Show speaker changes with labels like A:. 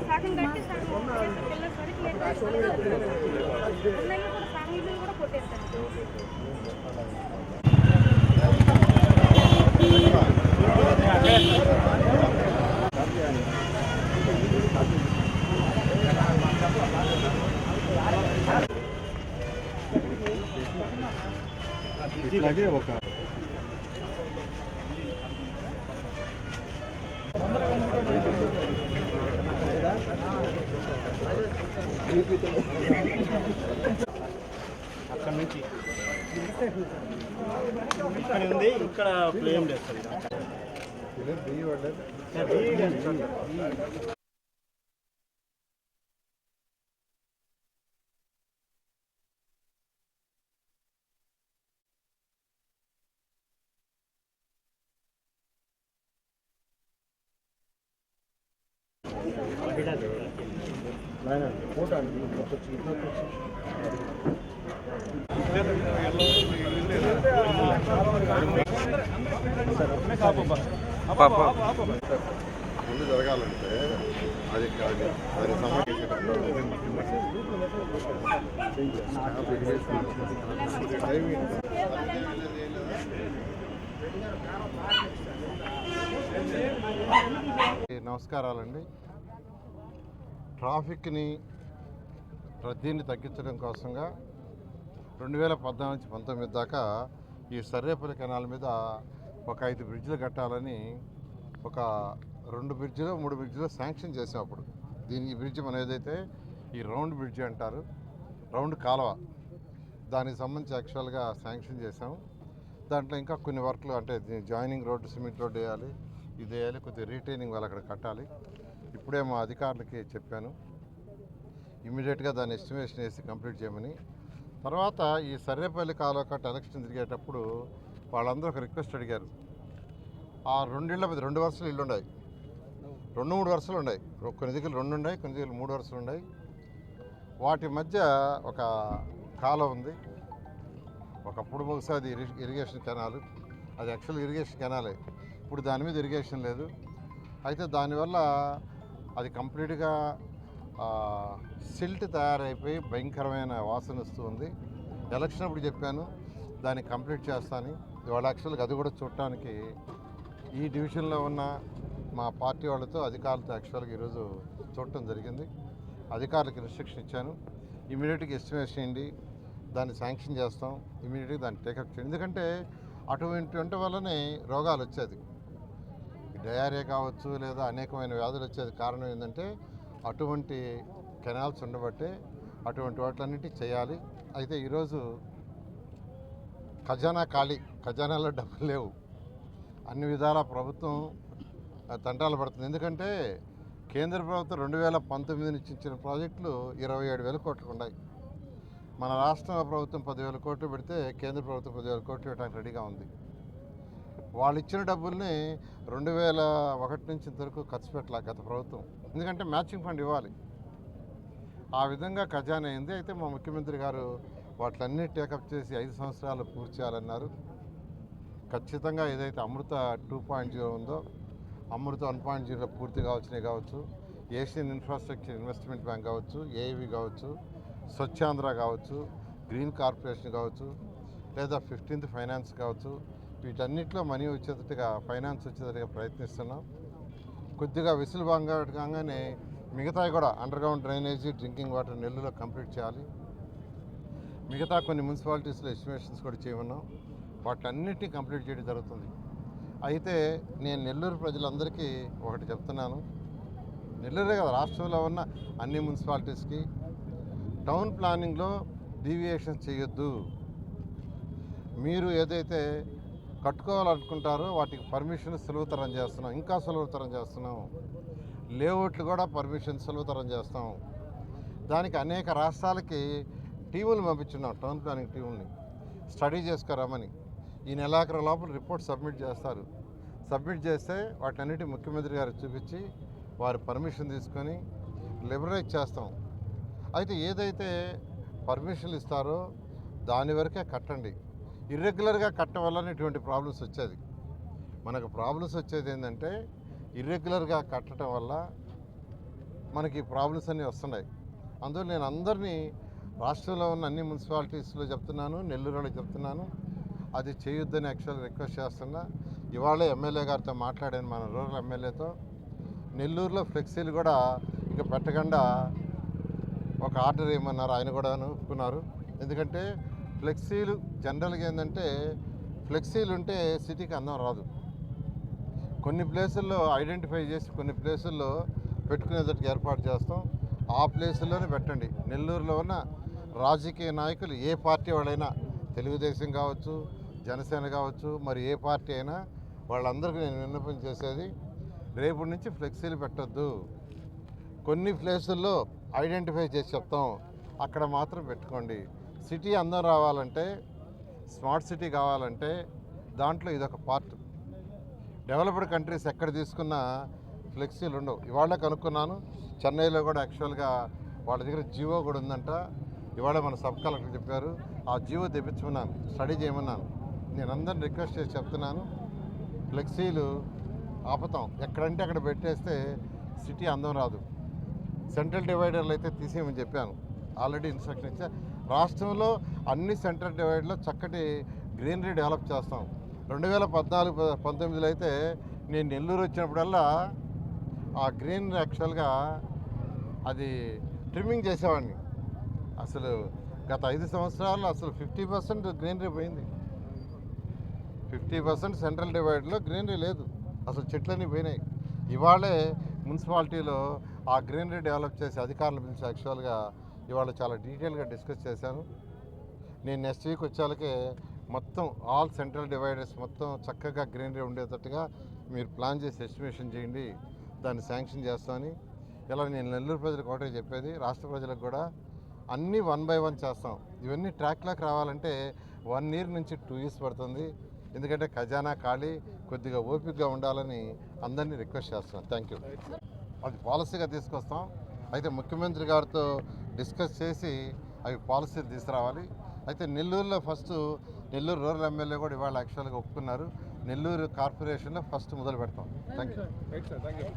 A: సగం కట్టి సగం పిల్లలు సరికి ఉన్నాయని కూడా సగం ఇల్లు కూడా కొట్టేస్తారు.
B: ఇట్లాగే ఒక
C: అక్కడ నుంచి ఇక్కడ ఉంది, ఇక్కడ ప్లేమ్ చేస్తారు.
B: ముందు జరగాలంటే అది దానికి నమస్కారాలండి. ట్రాఫిక్ని రద్దీని తగ్గించడం కోసంగా 2014 నుంచి 19 దాకా ఈ సర్రేపల్లి కెనాల్ మీద ఒక 5 బ్రిడ్జిలు కట్టాలని ఒక 2 బ్రిడ్జిలో 3 బ్రిడ్జిలో శాంక్షన్ చేసాం. అప్పుడు ఈ బ్రిడ్జి మనం ఏదైతే ఈ రౌండ్ బ్రిడ్జి అంటారు, రౌండ్ కాలువ, దానికి సంబంధించి యాక్చువల్గా శాంక్షన్ చేసాం. దాంట్లో ఇంకా కొన్ని వర్క్లు అంటే జాయినింగ్ రోడ్డు, సిమెంట్ రోడ్డు వేయాలి, ఇది వేయాలి, కొద్దిగా రీటైనింగ్ వాళ్ళు అక్కడ కట్టాలి. ఇప్పుడే మా అధికారులకి చెప్పాను, ఇమీడియట్గా దాన్ని ఎస్టిమేషన్ వేసి కంప్లీట్ చేయమని. తర్వాత ఈ సర్రేపల్లి కాలువ కట్ట ఎలక్షన్ తిరిగేటప్పుడు వాళ్ళందరూ ఒక రిక్వెస్ట్ అడిగారు. ఆ 2 ఇళ్ళ మీద 2 వరుసలు ఇల్లు ఉన్నాయి, 2-3 వరుసలు ఉన్నాయి, కొన్ని దగ్గర 2 ఉన్నాయి, కొన్ని దగ్గర 3 వరుసలు ఉన్నాయి. వాటి మధ్య ఒక కాలువ ఉంది. ఒకప్పుడు బహుశా అది ఇరిగేషన్ కెనాలు, అది యాక్చువల్ ఇరిగేషన్ కెనాలే. ఇప్పుడు దాని మీద ఇరిగేషన్ లేదు. అయితే దానివల్ల అది కంప్లీట్గా సిల్ట్ తయారైపోయి భయంకరమైన వాసన వస్తూ ఉంది. ఎలక్షన్ అప్పుడు చెప్పాను దాన్ని కంప్లీట్ చేస్తాను. ఇవాళ యాక్చువల్గా అది కూడా చూడటానికి ఈ డివిజన్లో ఉన్న మా పార్టీ వాళ్ళతో అధికారులతో యాక్చువల్గా ఈరోజు చూడటం జరిగింది. అధికారులకు ఇన్స్ట్రక్షన్ ఇచ్చాను, ఇమీడియట్గా ఎస్టిమేషన్ చేయండి, దాన్ని శాంక్షన్ చేస్తాం, ఇమీడియట్గా దాన్ని టేకప్ చేయండి. ఎందుకంటే అటువంటి వల్లనే రోగాలు వచ్చేది, డయారియా కావచ్చు లేదా అనేకమైన వ్యాధులు వచ్చేది. కారణం ఏంటంటే అటువంటి కెనాల్స్ ఉండబట్టే అటువంటి వాటిలన్నిటి చేయాలి. అయితే ఈరోజు ఖజానా ఖాళీ, ఖజానాలో డబ్బులు లేవు, అన్ని విధాల ప్రభుత్వం తంటాలు పడుతుంది. ఎందుకంటే కేంద్ర ప్రభుత్వం 2019 నుంచి ఇచ్చిన ప్రాజెక్టులు 27,000 కోట్లు ఉన్నాయి. మన రాష్ట్ర ప్రభుత్వం 10,000 కోట్లు పెడితే కేంద్ర ప్రభుత్వం 10,000 కోట్లు ఇవ్వడానికి రెడీగా ఉంది. వాళ్ళు ఇచ్చిన డబ్బుల్ని 2001 నుంచి ఇంతవరకు ఖర్చు పెట్టాలి గత ప్రభుత్వం, ఎందుకంటే మ్యాచింగ్ ఫండ్ ఇవ్వాలి. ఆ విధంగా ఖజానా అయింది. అయితే మా ముఖ్యమంత్రి గారు వాటిలన్నీ టేకప్ చేసి 5 సంవత్సరాలు పూర్తి చేయాలన్నారు. ఖచ్చితంగా ఏదైతే అమృత 2.0 ఉందో, అమృత 1.0 పూర్తి కావచ్చు, ఏషియన్ ఇన్ఫ్రాస్ట్రక్చర్ ఇన్వెస్ట్మెంట్ బ్యాంక్ కావచ్చు, ఏఐవి కావచ్చు, స్వచ్ఛాంధ్ర కావచ్చు, గ్రీన్ కార్పొరేషన్ కావచ్చు, లేదా 15th ఫైనాన్స్ కావచ్చు, వీటన్నిటిలో మనీ వచ్చేటట్టుగా, ఫైనాన్స్ వచ్చేటట్టుగా ప్రయత్నిస్తున్నాం. కొద్దిగా కాగానే మిగతాయి కూడా అండర్గ్రౌండ్ డ్రైనేజీ, డ్రింకింగ్ వాటర్ నెల్లూరులో కంప్లీట్ చేయాలి. మిగతా కొన్ని మున్సిపాలిటీస్లో ఎస్టిమేషన్స్ కూడా చేయమన్నాం, వాటన్నిటినీ కంప్లీట్ చేయడం జరుగుతుంది. అయితే నేను నెల్లూరు ప్రజలందరికీ ఒకటి చెప్తున్నాను, నెల్లూరే కదా రాష్ట్రంలో ఉన్న అన్ని మున్సిపాలిటీస్కి టౌన్ ప్లానింగ్లో డీవియేషన్ చేయొద్దు. మీరు ఏదైతే కట్టుకోవాలనుకుంటారో వాటికి పర్మిషన్ సులభతరం చేస్తున్నాం, ఇంకా సులభతరం చేస్తున్నాం. లేఅవుట్లు కూడా పర్మిషన్ సులభతరం చేస్తాం. దానికి అనేక రాష్ట్రాలకి టీములు పంపించున్నాం, టౌన్ ప్లానింగ్ టీముల్ని స్టడీ చేసుకురామని. ఈ నెలాఖరు లోపల రిపోర్ట్ సబ్మిట్ చేస్తారు. సబ్మిట్ చేస్తే వాటన్నిటి ముఖ్యమంత్రి గారికి చూపించి వారు పర్మిషన్ తీసుకొని లిబరలైజ్ చేస్తాం. అయితే ఏదైతే పర్మిషన్లు ఇస్తారో దాని వరకే కట్టండి. ఇర్రెగ్యులర్గా కట్టడం వల్ల ఇటువంటి ప్రాబ్లమ్స్ వచ్చేది. మనకు ప్రాబ్లమ్స్ వచ్చేది ఏంటంటే ఇర్రెగ్యులర్గా కట్టడం వల్ల మనకి ప్రాబ్లమ్స్ అన్నీ వస్తున్నాయి. అందువల్ల నేను అందరినీ రాష్ట్రంలో ఉన్న అన్ని మున్సిపాలిటీస్లో చెప్తున్నాను, నెల్లూరులో చెప్తున్నాను, అది చేయొద్దని యాక్చువల్ రిక్వెస్ట్ చేస్తున్నా. ఇవాళ ఎమ్మెల్యే గారితో మాట్లాడాను, మన రూరల్ ఎమ్మెల్యేతో. నెల్లూరులో ఫ్లెక్సీలు కూడా ఇక పెట్టకుండా ఒక ఆర్డర్ ఇవ్వమన్నారు, ఆయన కూడా ఒప్పుకున్నారు. ఎందుకంటే ఫ్లెక్సీలు జనరల్గా ఏంటంటే ఫ్లెక్సీలు ఉంటే సిటీకి అందం రాదు. కొన్ని ప్లేసుల్లో ఐడెంటిఫై చేసి కొన్ని ప్లేసుల్లో పెట్టుకునేటట్టుగా ఏర్పాటు చేస్తాం. ఆ ప్లేసుల్లోనే పెట్టండి. నెల్లూరులో ఉన్న రాజకీయ నాయకులు ఏ పార్టీ వాళ్ళైనా, తెలుగుదేశం కావచ్చు, జనసేన కావచ్చు, మరి ఏ పార్టీ అయినా వాళ్ళందరికీ నేను విన్నపం చేసేది, రేపు నుంచి ఫ్లెక్సీలు పెట్టొద్దు. కొన్ని ప్లేసుల్లో ఐడెంటిఫై చేసి చెప్తాం, అక్కడ మాత్రం పెట్టుకోండి. సిటీ అందం రావాలంటే, స్మార్ట్ సిటీ కావాలంటే దాంట్లో ఇదొక పార్ట్. డెవలప్డ్ కంట్రీస్ ఎక్కడ తీసుకున్నా ఫ్లెక్సీలు ఉండవు. ఇవాళ కనుక్కున్నాను, చెన్నైలో కూడా యాక్చువల్గా వాళ్ళ దగ్గర జియో కూడా ఉందంట. ఇవాళ మన సబ్ కలెక్టర్ చెప్పారు, ఆ జియో తెప్పించుకున్నాను, స్టడీ చేయమన్నాను. నేను అందరిని రిక్వెస్ట్ చేసి చెప్తున్నాను, ఫ్లెక్సీలు ఆపుతాం. ఎక్కడంటే అక్కడ పెట్టేస్తే సిటీ అందం రాదు. సెంట్రల్ డివైడర్లు అయితే తీసేయమని చెప్పాను, ఆల్రెడీ ఇన్స్ట్రక్షన్ ఇచ్చా. రాష్ట్రంలో అన్ని సెంట్రల్ డివైడర్లో చక్కటి గ్రీనరీ డెవలప్ చేస్తాం. 2014-19లో అయితే నేను నెల్లూరు వచ్చినప్పుడల్లా ఆ గ్రీనరీ యాక్చువల్గా అది ట్రిమ్మింగ్ చేసేవాడిని. అసలు గత 5 సంవత్సరాల్లో అసలు 50% గ్రీనరీ పోయింది. 50% సెంట్రల్ డివైడ్లో గ్రీనరీ లేదు, అసలు చెట్లన్నీ పోయినాయి. ఇవాళే మున్సిపాలిటీలో ఆ గ్రీనరీ డెవలప్ చేసి అధికారులు పిలిచి యాక్చువల్గా ఇవాళ చాలా డీటెయిల్గా డిస్కస్ చేశాను. నేను నెక్స్ట్ వీక్ వచ్చేళ్ళకే మొత్తం ఆల్ సెంట్రల్ డివైడర్స్ మొత్తం చక్కగా గ్రీనరీ ఉండేటట్టుగా మీరు ప్లాన్ చేసి ఎస్టిమేషన్ చేయండి, దాన్ని శాంక్షన్ చేస్తామని. ఇలా నేను నెల్లూరు ప్రజలకు ఒకటే చెప్పేది, రాష్ట్ర ప్రజలకు కూడా అన్నీ 1 by 1 చేస్తాం. ఇవన్నీ ట్రాక్లోకి రావాలంటే 1 year నుంచి 2 years పడుతుంది. ఎందుకంటే ఖజానా ఖాళీ, కొద్దిగా ఓపికగా ఉండాలని అందరినీ రిక్వెస్ట్ చేస్తున్నాను. Thank you. అది పాలసీగా తీసుకొస్తాం. అయితే ముఖ్యమంత్రి గారితో డిస్కస్ చేసి అవి పాలసీలు తీసుకురావాలి. అయితే నెల్లూరులో ఫస్ట్ నెల్లూరు రూరల్ ఎమ్మెల్యే కూడా ఇవాళ యాక్చువల్గా ఒప్పుకున్నారు. నెల్లూరు కార్పొరేషన్లో ఫస్ట్ మొదలు పెడతాం. Thank you.